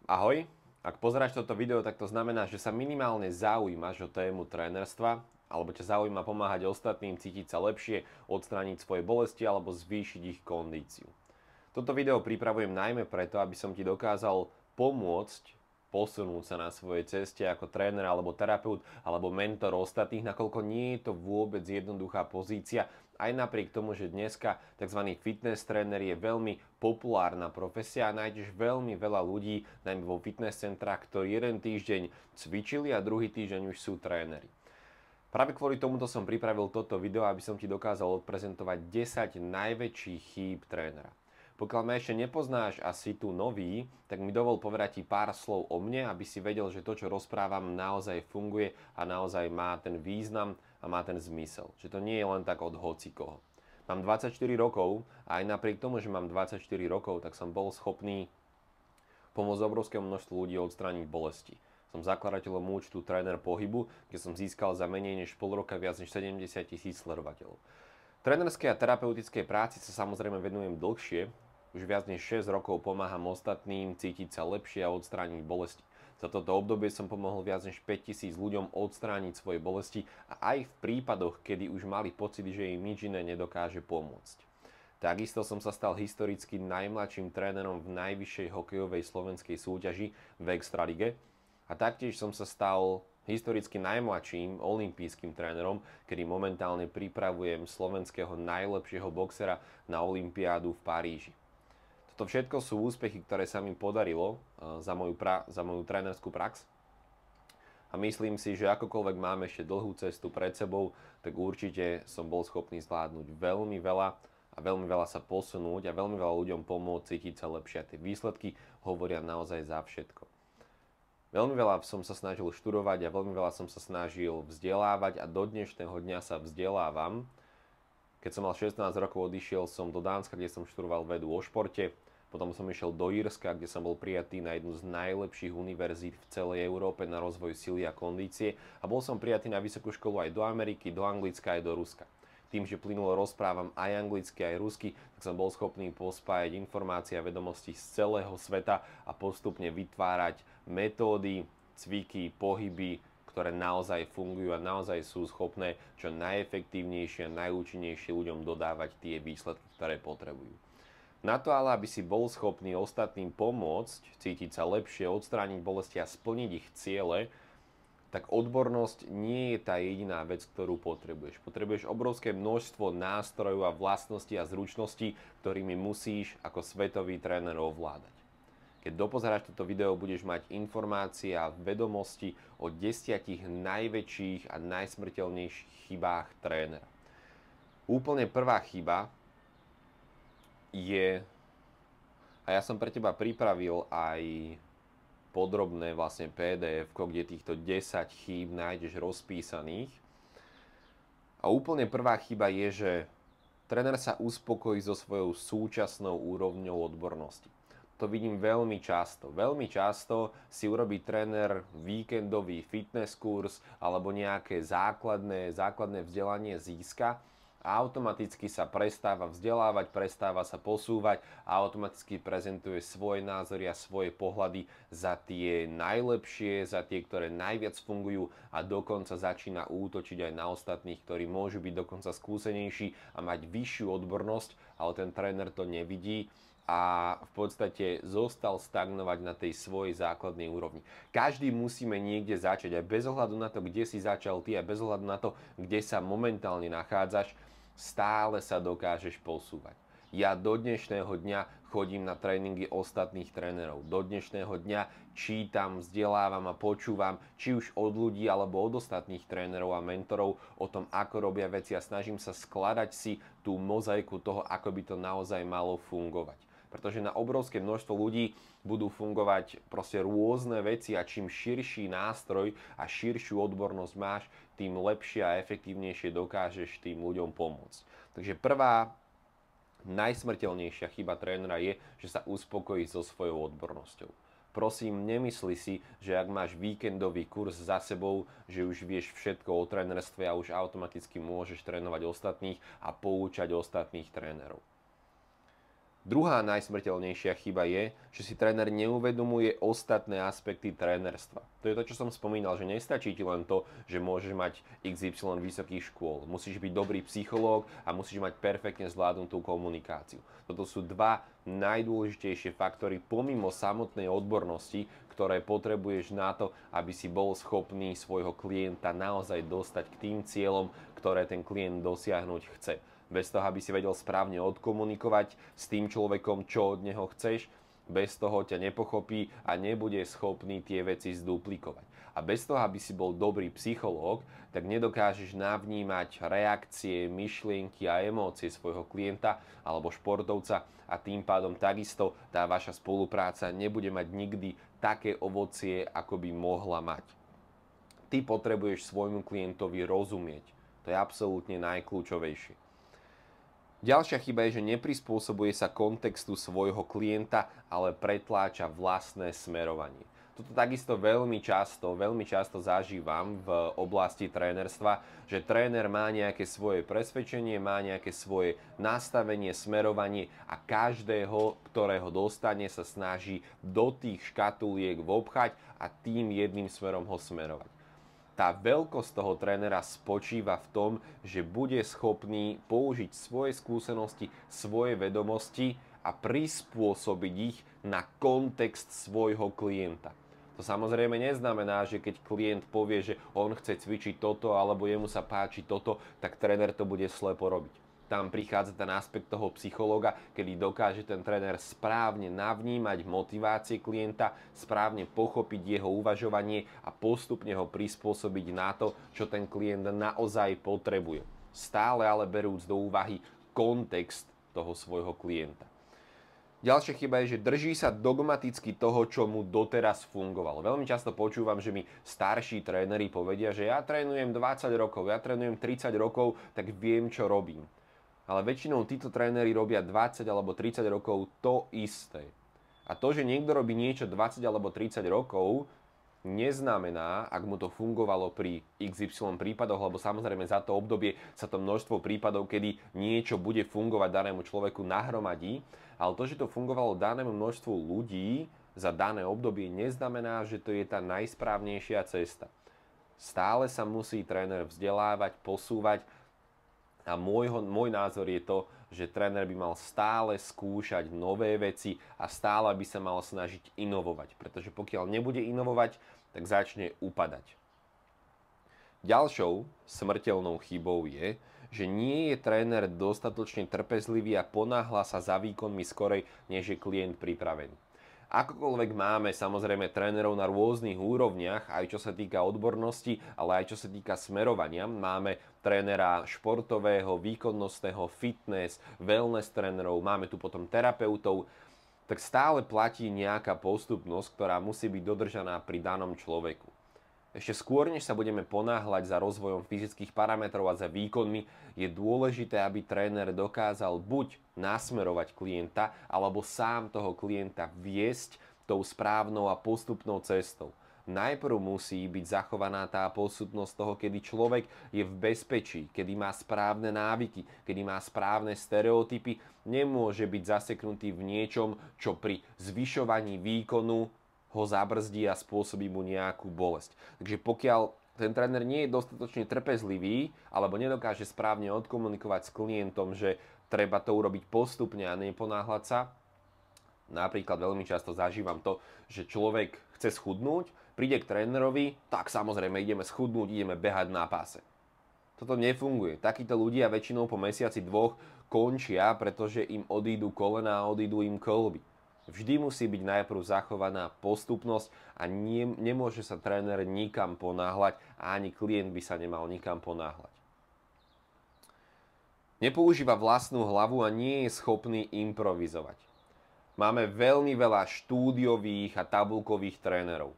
Ahoj, ak pozeráš toto video, tak to znamená, že sa minimálne zaujímaš o tému trénerstva, alebo ťa zaujíma pomáhať ostatným cítiť sa lepšie, odstrániť svoje bolesti alebo zvýšiť ich kondíciu. Toto video pripravujem najmä preto, aby som ti dokázal pomôcť posunúť sa na svojej ceste ako tréner alebo terapeut alebo mentor ostatných, nakoľko nie je to vôbec jednoduchá pozícia, aj napriek tomu, že dneska tzv. Fitness tréner je veľmi populárna profesia a nájdeš veľmi veľa ľudí, najmä vo fitness centrách, ktorí jeden týždeň cvičili a druhý týždeň už sú tréneri. Práve kvôli tomuto som pripravil toto video, aby som ti dokázal odprezentovať 10 najväčších chýb trénera. Pokiaľ ma ešte nepoznáš a si tu nový, tak mi dovol povedať ti pár slov o mne, aby si vedel, že to, čo rozprávam, naozaj funguje a naozaj má ten význam a má ten zmysel. Že to nie je len tak od hocikoho. Mám 24 rokov a aj napriek tomu, že mám 24 rokov, tak som bol schopný pomôcť obrovskému množstvu ľudí odstrániť bolesti. Som zakladateľom účtu Tréner pohybu, kde som získal za menej než pol roka viac než 70 000 sledovateľov. Trénerskej a terapeutickej práci sa samozrejme venujem dlhšie. Už viac než 6 rokov pomáham ostatným cítiť sa lepšie a odstrániť bolesti. Za toto obdobie som pomohol viac než 5000 ľuďom odstrániť svoje bolesti a aj v prípadoch, kedy už mali pocit, že im nič iné nedokáže pomôcť. Takisto som sa stal historicky najmladším trénerom v najvyššej hokejovej slovenskej súťaži v Extralige a taktiež som sa stal historicky najmladším olympijským trénerom, kedy momentálne pripravujem slovenského najlepšieho boxera na olympiádu v Paríži. Toto všetko sú úspechy, ktoré sa mi podarilo za moju trénerskú prax. A myslím si, že akokoľvek mám ešte dlhú cestu pred sebou, tak určite som bol schopný zvládnuť veľmi veľa a veľmi veľa sa posunúť a veľmi veľa ľuďom pomôcť cítiť sa lepšie. A tie výsledky hovoria naozaj za všetko. Veľmi veľa som sa snažil študovať a veľmi veľa som sa snažil vzdelávať a do dnešného dňa sa vzdelávam. Keď som mal 16 rokov, odišiel som do Dánska, kde som študoval vedu o športe. Potom som išiel do Írska, kde som bol prijatý na jednu z najlepších univerzít v celej Európe na rozvoj sily a kondície. A bol som prijatý na vysokú školu aj do Ameriky, do Anglicka aj do Ruska. Tým, že plynulo rozprávam aj anglicky, aj rusky, tak som bol schopný pospájať informácie a vedomosti z celého sveta a postupne vytvárať metódy, cviky, pohyby, ktoré naozaj fungujú a naozaj sú schopné čo najefektívnejšie a najúčinnejšie ľuďom dodávať tie výsledky, ktoré potrebujú. Na to ale, aby si bol schopný ostatným pomôcť, cítiť sa lepšie, odstrániť bolesti a splniť ich ciele, tak odbornosť nie je tá jediná vec, ktorú potrebuješ. Potrebuješ obrovské množstvo nástrojov a vlastností a zručností, ktorými musíš ako svetový tréner ovládať. Keď dopozeráš toto video, budeš mať informácie a vedomosti o 10 najväčších a najsmrteľnejších chybách trénera. Úplne prvá chyba je, a ja som pre teba pripravil aj podrobné vlastne PDF, kde týchto 10 chýb nájdeš rozpísaných. A úplne prvá chyba je, že tréner sa uspokojí so svojou súčasnou úrovňou odbornosti. To vidím veľmi často. Veľmi často si urobí tréner víkendový fitness kurz alebo nejaké základné vzdelanie získa a automaticky sa prestáva vzdelávať, prestáva sa posúvať a automaticky prezentuje svoje názory a svoje pohľady za tie najlepšie, za tie, ktoré najviac fungujú a dokonca začína útočiť aj na ostatných, ktorí môžu byť dokonca skúsenejší a mať vyššiu odbornosť, ale ten tréner to nevidí a v podstate zostal stagnovať na tej svojej základnej úrovni. Každý musíme niekde začať, aj bez ohľadu na to, kde si začal ty, aj bez ohľadu na to, kde sa momentálne nachádzaš, stále sa dokážeš posúvať. Ja do dnešného dňa chodím na tréningy ostatných trénerov. Do dnešného dňa čítam, vzdelávam a počúvam, či už od ľudí alebo od ostatných trénerov a mentorov o tom, ako robia veci a snažím sa skladať si tú mozaiku toho, ako by to naozaj malo fungovať. Pretože na obrovské množstvo ľudí budú fungovať proste rôzne veci a čím širší nástroj a širšiu odbornosť máš, tým lepšie a efektívnejšie dokážeš tým ľuďom pomôcť. Takže prvá najsmrteľnejšia chyba trénera je, že sa uspokojí so svojou odbornosťou. Prosím, nemysli si, že ak máš víkendový kurz za sebou, že už vieš všetko o trénerstve a už automaticky môžeš trénovať ostatných a poučať ostatných trénerov. Druhá najsmrteľnejšia chyba je, že si tréner neuvedomuje ostatné aspekty trénerstva. To je to, čo som spomínal, že nestačí ti len to, že môžeš mať XY vysokých škôl. Musíš byť dobrý psychológ a musíš mať perfektne zvládnutú komunikáciu. Toto sú dva najdôležitejšie faktory pomimo samotnej odbornosti, ktoré potrebuješ na to, aby si bol schopný svojho klienta naozaj dostať k tým cieľom, ktoré ten klient dosiahnuť chce. Bez toho, aby si vedel správne odkomunikovať s tým človekom, čo od neho chceš, bez toho ťa nepochopí a nebude schopný tie veci zduplikovať. A bez toho, aby si bol dobrý psychológ, tak nedokážeš navnímať reakcie, myšlienky a emócie svojho klienta alebo športovca a tým pádom takisto tá vaša spolupráca nebude mať nikdy také ovocie, ako by mohla mať. Ty potrebuješ svojmu klientovi rozumieť. To je absolútne najkľúčovejšie. Ďalšia chyba je, že neprispôsobuje sa kontextu svojho klienta, ale pretláča vlastné smerovanie. Toto takisto veľmi často zažívam v oblasti trénerstva, že tréner má nejaké svoje presvedčenie, má nejaké svoje nastavenie, smerovanie a každého, ktorého dostane, sa snaží do tých škatuliek vobchať a tým jedným smerom ho smerovať. Tá veľkosť toho trénera spočíva v tom, že bude schopný použiť svoje skúsenosti, svoje vedomosti a prispôsobiť ich na kontext svojho klienta. To samozrejme neznamená, že keď klient povie, že on chce cvičiť toto alebo jemu sa páči toto, tak tréner to bude slepo robiť. Tam prichádza ten aspekt toho psychológa, kedy dokáže ten tréner správne navnímať motivácie klienta, správne pochopiť jeho uvažovanie a postupne ho prispôsobiť na to, čo ten klient naozaj potrebuje. Stále ale berúc do úvahy kontext toho svojho klienta. Ďalšia chyba je, že drží sa dogmaticky toho, čo mu doteraz fungovalo. Veľmi často počúvam, že mi starší tréneri povedia, že ja trénujem 20 rokov, ja trénujem 30 rokov, tak viem, čo robím. Ale väčšinou títo tréneri robia 20 alebo 30 rokov to isté. A to, že niekto robí niečo 20 alebo 30 rokov, neznamená, ak mu to fungovalo pri XY prípadoch, lebo samozrejme za to obdobie sa to množstvo prípadov, kedy niečo bude fungovať danému človeku nahromadí, ale to, že to fungovalo danému množstvu ľudí za dané obdobie, neznamená, že to je tá najsprávnejšia cesta. Stále sa musí tréner vzdelávať, posúvať. A môj názor je to, že tréner by mal stále skúšať nové veci a stále by sa mal snažiť inovovať. Pretože pokiaľ nebude inovovať, tak začne upadať. Ďalšou smrteľnou chybou je, že nie je tréner dostatočne trpezlivý a ponáhla sa za výkonmi skorej, než je klient pripravený. Akokoľvek máme samozrejme trénerov na rôznych úrovniach, aj čo sa týka odbornosti, ale aj čo sa týka smerovania. Máme trénera športového, výkonnostného, fitness, wellness trénerov, máme tu potom terapeutov, tak stále platí nejaká postupnosť, ktorá musí byť dodržaná pri danom človeku. Ešte skôr, než sa budeme ponáhľať za rozvojom fyzických parametrov a za výkonmi, je dôležité, aby tréner dokázal buď nasmerovať klienta, alebo sám toho klienta viesť tou správnou a postupnou cestou. Najprv musí byť zachovaná tá postupnosť toho, kedy človek je v bezpečí, kedy má správne návyky, kedy má správne stereotypy, nemôže byť zaseknutý v niečom, čo pri zvyšovaní výkonu ho zabrzdí a spôsobí mu nejakú bolesť. Takže pokiaľ ten tréner nie je dostatočne trpezlivý alebo nedokáže správne odkomunikovať s klientom, že treba to urobiť postupne a neponáhľať sa, napríklad veľmi často zažívam to, že človek chce schudnúť, príde k trénerovi, tak samozrejme ideme schudnúť, ideme behať na páse. Toto nefunguje. Takíto ľudia väčšinou po mesiaci dvoch končia, pretože im odídu kolená a odídu im kĺby. Vždy musí byť najprv zachovaná postupnosť a nemôže sa tréner nikam ponáhľať a ani klient by sa nemal nikam ponáhľať. Nepoužíva vlastnú hlavu a nie je schopný improvizovať. Máme veľmi veľa štúdiových a tabuľkových trénerov.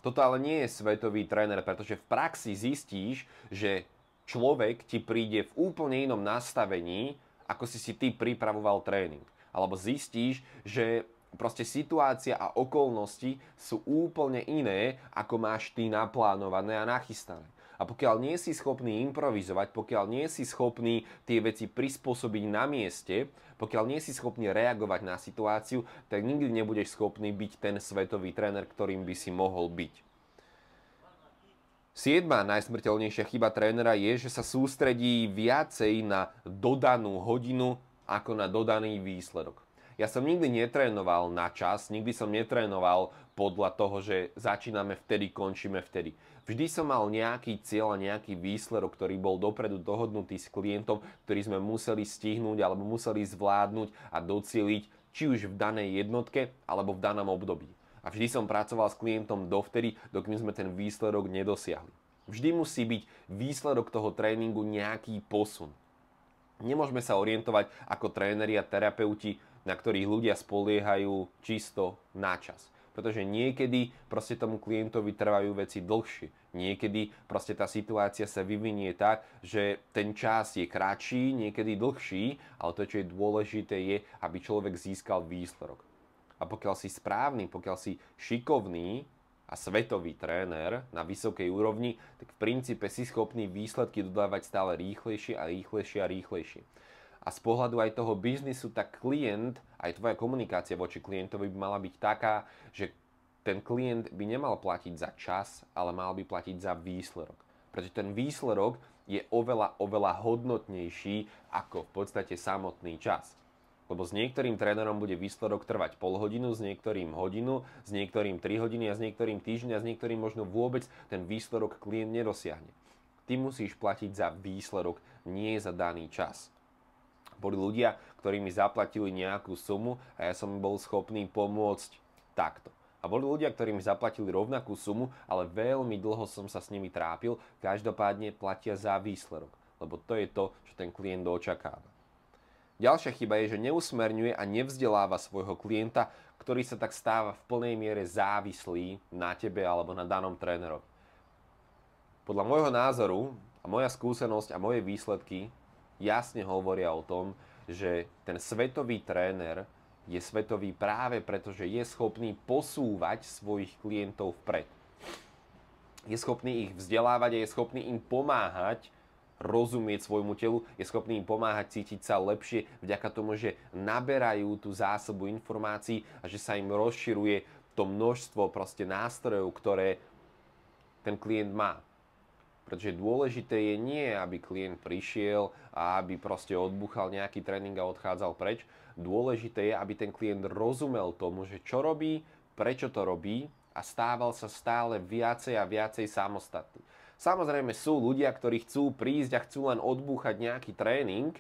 Toto ale nie je svetový tréner, pretože v praxi zistíš, že človek ti príde v úplne inom nastavení, ako si ty pripravoval tréning. Alebo zistíš, že proste situácia a okolnosti sú úplne iné, ako máš ty naplánované a nachystané. A pokiaľ nie si schopný improvizovať, pokiaľ nie si schopný tie veci prispôsobiť na mieste, pokiaľ nie si schopný reagovať na situáciu, tak nikdy nebudeš schopný byť ten svetový tréner, ktorým by si mohol byť. 7. najsmrteľnejšia chyba trénera je, že sa sústredí viacej na dodanú hodinu ako na dodaný výsledok. Ja som nikdy netrénoval na čas, nikdy som netrénoval podľa toho, že začíname vtedy, končíme vtedy. Vždy som mal nejaký cieľ a nejaký výsledok, ktorý bol dopredu dohodnutý s klientom, ktorý sme museli stihnúť alebo museli zvládnuť a docieliť, či už v danej jednotke alebo v danom období. A vždy som pracoval s klientom dovtedy, dokým sme ten výsledok nedosiahli. Vždy musí byť výsledok toho tréningu nejaký posun. Nemôžeme sa orientovať ako tréneri a terapeuti, na ktorých ľudia spoliehajú čisto na čas. Pretože niekedy proste tomu klientovi trvajú veci dlhšie. Niekedy proste tá situácia sa vyvinie tak, že ten čas je kratší, niekedy dlhší, ale to, čo je dôležité, je, aby človek získal výsledok. A pokiaľ si správny, pokiaľ si šikovný a svetový tréner na vysokej úrovni, tak v princípe si schopný výsledky dodávať stále rýchlejšie a rýchlejšie a rýchlejšie. A z pohľadu aj toho biznisu, tak klient, aj tvoja komunikácia voči klientovi by mala byť taká, že ten klient by nemal platiť za čas, ale mal by platiť za výsledok. Pretože ten výsledok je oveľa hodnotnejší ako v podstate samotný čas. Lebo s niektorým trénerom bude výsledok trvať pol hodinu, s niektorým hodinu, s niektorým 3 hodiny a s niektorým týždeň a s niektorým možno vôbec ten výsledok klient nedosiahne. Ty musíš platiť za výsledok, nie za daný čas. Boli ľudia, ktorí mi zaplatili nejakú sumu a ja som bol schopný pomôcť takto. A boli ľudia, ktorí mi zaplatili rovnakú sumu, ale veľmi dlho som sa s nimi trápil, každopádne platia za výsledok, lebo to je to, čo ten klient očakáva. Ďalšia chyba je, že neusmerňuje a nevzdeláva svojho klienta, ktorý sa tak stáva v plnej miere závislý na tebe alebo na danom trénerovi. Podľa môjho názoru a moja skúsenosť a moje výsledky jasne hovoria o tom, že ten svetový tréner je svetový práve preto, že je schopný posúvať svojich klientov vpred. Je schopný ich vzdelávať a je schopný im pomáhať rozumieť svojmu telu, je schopný im pomáhať cítiť sa lepšie vďaka tomu, že naberajú tú zásobu informácií a že sa im rozširuje to množstvo proste nástrojov, ktoré ten klient má. Pretože dôležité je nie, aby klient prišiel a aby proste odbúchal nejaký tréning a odchádzal preč. Dôležité je, aby ten klient rozumel tomu, že čo robí, prečo to robí a stával sa stále viacej a viacej samostatný. Samozrejme sú ľudia, ktorí chcú prísť a chcú len odbúchať nejaký tréning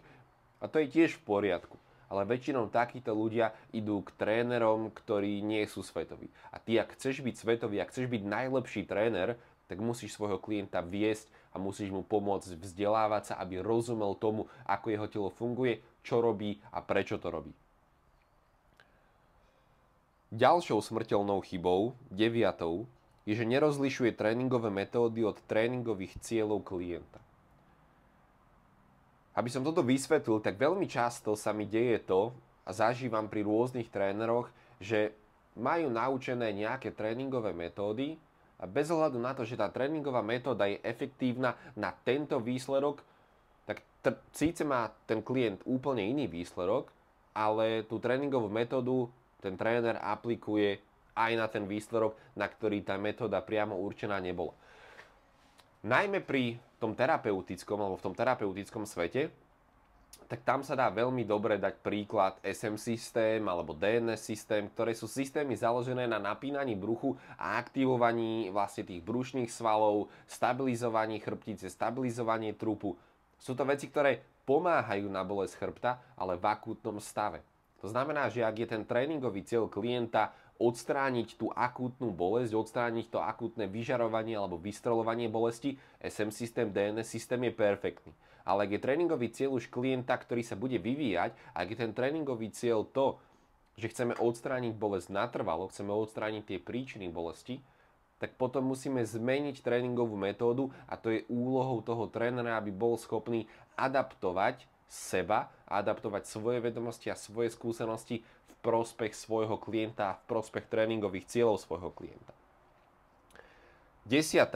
a to je tiež v poriadku. Ale väčšinou takíto ľudia idú k trénerom, ktorí nie sú svetoví. A ty, ak chceš byť svetový, ak chceš byť najlepší tréner, tak musíš svojho klienta viesť a musíš mu pomôcť vzdelávať sa, aby rozumel tomu, ako jeho telo funguje, čo robí a prečo to robí. Ďalšou smrteľnou chybou, 9, je, že nerozlišuje tréningové metódy od tréningových cieľov klienta. Aby som toto vysvetlil, tak veľmi často sa mi deje to, a zažívam pri rôznych tréneroch, že majú naučené nejaké tréningové metódy, a bez ohľadu na to, že tá tréningová metóda je efektívna na tento výsledok, tak síce má ten klient úplne iný výsledok, ale tú tréningovú metódu ten tréner aplikuje aj na ten výsledok, na ktorý tá metóda priamo určená nebola. Najmä pri tom terapeutickom alebo v tom terapeutickom svete, tak tam sa dá veľmi dobre dať príklad SM systém alebo DNS systém, ktoré sú systémy založené na napínaní bruchu a aktivovaní vlastne tých brušných svalov, stabilizovaní chrbtice, stabilizovanie trupu. Sú to veci, ktoré pomáhajú na bolesť chrbta, ale v akútnom stave. To znamená, že ak je ten tréningový cieľ klienta odstrániť tú akútnu bolesť, odstrániť to akútne vyžarovanie alebo vystreľovanie bolesti, SM systém, DNS systém je perfektný. Ale ak je tréningový cieľ už klienta, ktorý sa bude vyvíjať, ak je ten tréningový cieľ to, že chceme odstrániť bolesť natrvalo, chceme odstrániť tie príčiny bolesti, tak potom musíme zmeniť tréningovú metódu a to je úlohou toho trénera, aby bol schopný adaptovať seba, adaptovať svoje vedomosti a svoje skúsenosti v prospech svojho klienta a v prospech tréningových cieľov svojho klienta. 10.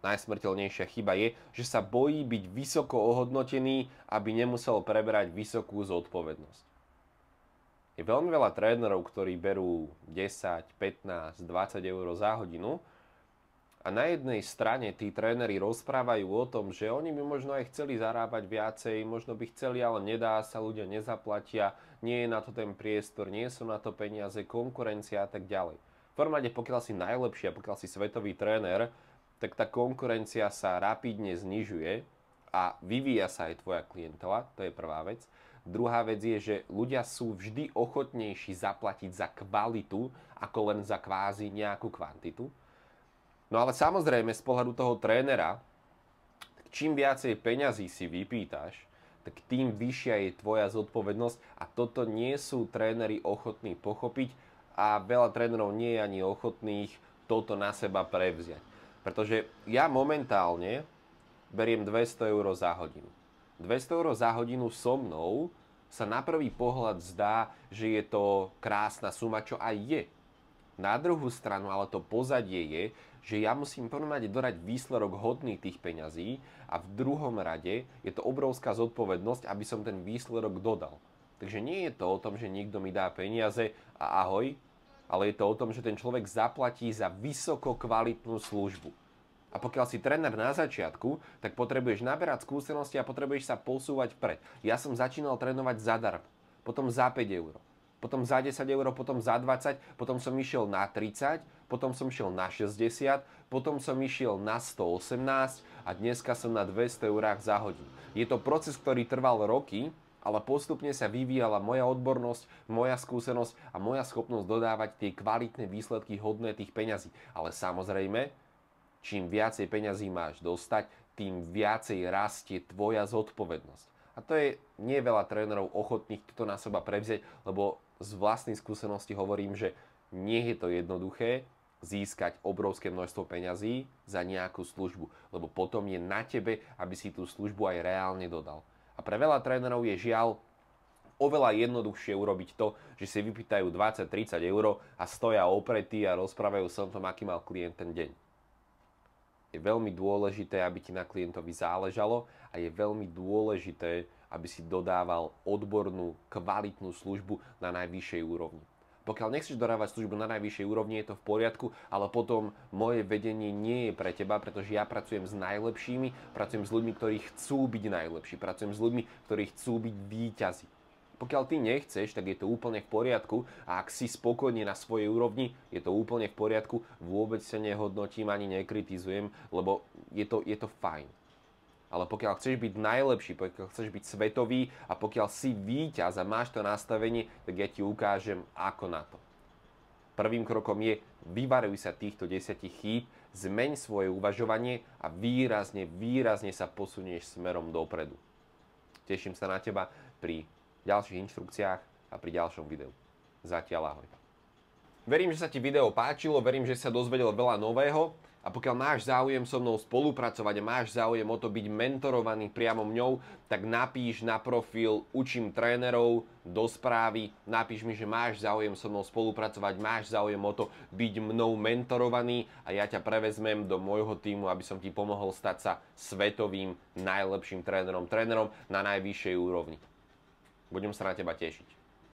najsmrteľnejšia chyba je, že sa bojí byť vysoko ohodnotený, aby nemusel preberať vysokú zodpovednosť. Je veľmi veľa trénerov, ktorí berú 10, 15, 20 eur za hodinu a na jednej strane tí tréneri rozprávajú o tom, že oni by možno aj chceli zarábať viacej, možno by chceli, ale nedá sa, ľudia nezaplatia, nie je na to ten priestor, nie sú na to peniaze, konkurencia a tak ďalej. V formáte, pokiaľ si najlepší a pokiaľ si svetový tréner, tak tá konkurencia sa rapidne znižuje a vyvíja sa aj tvoja klientela, to je prvá vec. Druhá vec je, že ľudia sú vždy ochotnejší zaplatiť za kvalitu, ako len za kvázi nejakú kvantitu. No ale samozrejme, z pohľadu toho trénera, čím viacej peňazí si vypýtaš, tak tým vyššia je tvoja zodpovednosť a toto nie sú tréneri ochotní pochopiť a veľa trénerov nie je ani ochotných toto na seba prevziať. Pretože ja momentálne beriem 200 eur za hodinu. 200 eur za hodinu so mnou sa na prvý pohľad zdá, že je to krásna suma, čo aj je. Na druhú stranu, ale to pozadie je, že ja musím v prvom rade dodať výsledok hodný tých peňazí a v druhom rade je to obrovská zodpovednosť, aby som ten výsledok dodal. Takže nie je to o tom, že niekto mi dá peniaze a ahoj, ale je to o tom, že ten človek zaplatí za vysoko kvalitnú službu. A pokiaľ si tréner na začiatku, tak potrebuješ naberať skúsenosti a potrebuješ sa posúvať vpred. Ja som začínal trénovať zadarmo, potom za 5 eur, potom za 10 eur, potom za 20, potom som išiel na 30, potom som išiel na 60, potom som išiel na 118 a dneska som na 200 eurách za hodinu. Je to proces, ktorý trval roky, ale postupne sa vyvíjala moja odbornosť, moja skúsenosť a moja schopnosť dodávať tie kvalitné výsledky hodné tých peňazí. Ale samozrejme, čím viacej peňazí máš dostať, tým viacej rastie tvoja zodpovednosť. A to je nie veľa trénerov ochotných toto na seba prevziať, lebo z vlastnej skúsenosti hovorím, že nie je to jednoduché získať obrovské množstvo peňazí za nejakú službu, lebo potom je na tebe, aby si tú službu aj reálne dodal. A pre veľa trénerov je žiaľ oveľa jednoduchšie urobiť to, že si vypýtajú 20-30 eur a stoja opretí a rozprávajú sa o tom, aký mal klient ten deň. Je veľmi dôležité, aby ti na klientovi záležalo a je veľmi dôležité, aby si dodával odbornú, kvalitnú službu na najvyššej úrovni. Pokiaľ nechceš dodávať službu na najvyššej úrovni, je to v poriadku, ale potom moje vedenie nie je pre teba, pretože ja pracujem s najlepšími, pracujem s ľuďmi, ktorí chcú byť najlepší, pracujem s ľuďmi, ktorí chcú byť víťazi. Pokiaľ ty nechceš, tak je to úplne v poriadku a ak si spokojný na svojej úrovni, je to úplne v poriadku, vôbec sa nehodnotím ani nekritizujem, lebo je to fajn. Ale pokiaľ chceš byť najlepší, pokiaľ chceš byť svetový a pokiaľ si víťaz a máš to nastavenie, tak ja ti ukážem, ako na to. Prvým krokom je, vyvaruj sa týchto 10 chýb, zmeň svoje uvažovanie a výrazne sa posunieš smerom dopredu. Teším sa na teba pri ďalších inštrukciách a pri ďalšom videu. Zatiaľ ahoj. Verím, že sa ti video páčilo, verím, že sa dozvedel veľa nového a pokiaľ máš záujem so mnou spolupracovať a máš záujem o to byť mentorovaný priamo mňou, tak napíš na profil Učím trénerov do správy, napíš mi, že máš záujem so mnou spolupracovať, máš záujem o to byť mnou mentorovaný a ja ťa prevezmem do môjho tímu, aby som ti pomohol stať sa svetovým najlepším trénerom na najvyššej úrovni. Budem sa na teba tešiť.